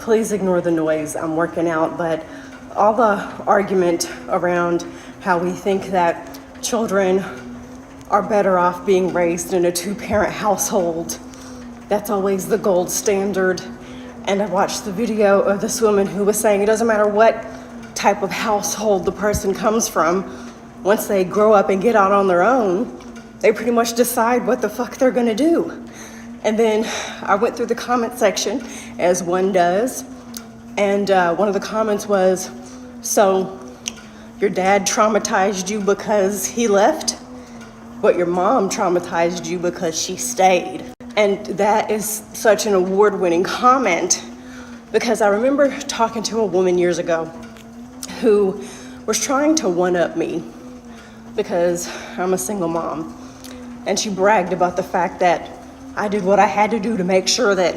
please ignore the noise. I'm working out, but all the argument around how we think that children are better off being raised in a two-parent household, that's always the gold standard. And I watched the video of this woman who was saying it doesn't matter what type of household the person comes from, once they grow up and get out on their own, they pretty much decide what the fuck they're gonna do. And then I went through the comment section, as one does, and one of the comments was, so your dad traumatized you because he left, but your mom traumatized you because she stayed. And that is such an award-winning comment, because I remember talking to a woman years ago who was trying to one-up me because I'm a single mom. And she bragged about the fact that I did what I had to do to make sure that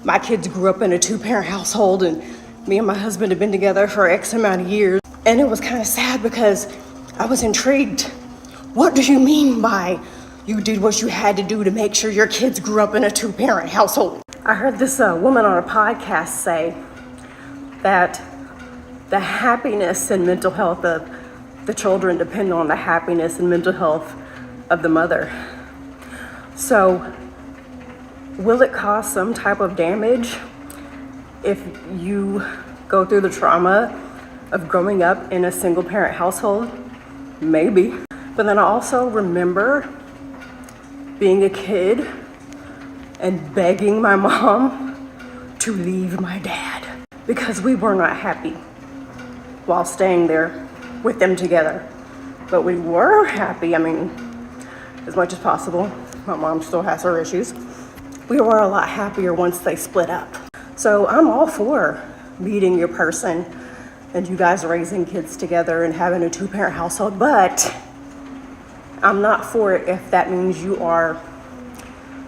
my kids grew up in a two-parent household, and me and my husband had been together for X amount of years. And it was kind of sad because I was intrigued. What do you mean by you did what you had to do to make sure your kids grew up in a two-parent household? I heard this woman on a podcast say that the happiness and mental health of the children depend on the happiness and mental health of the mother. So will it cause some type of damage if you go through the trauma of growing up in a single parent household? Maybe. But then I also remember being a kid and begging my mom to leave my dad because we were not happy while staying there with them together. But we were happy, I mean, as much as possible. My mom still has her issues. We were a lot happier once they split up. So I'm all for meeting your person and you guys raising kids together and having a two-parent household, but I'm not for it if that means you are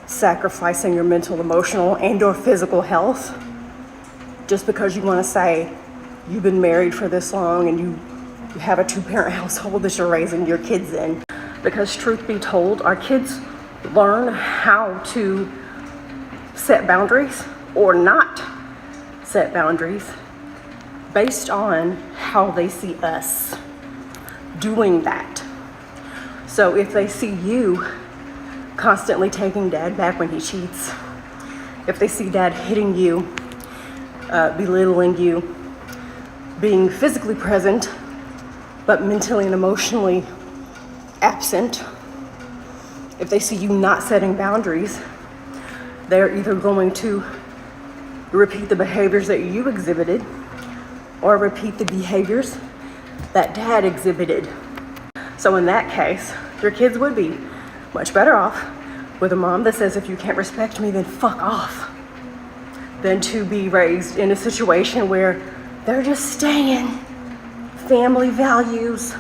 sacrificing your mental, emotional, and/or physical health just because you want to say you've been married for this long and you have a two-parent household that you're raising your kids in. Because truth be told, our kids learn how to set boundaries or not set boundaries based on how they see us doing that. So if they see you constantly taking dad back when he cheats, if they see dad hitting you, belittling you, being physically present, but mentally and emotionally absent, if they see you not setting boundaries, they're either going to repeat the behaviors that you exhibited or repeat the behaviors that dad exhibited. So in that case, your kids would be much better off with a mom that says, if you can't respect me, then fuck off, than to be raised in a situation where they're just staying. Family values.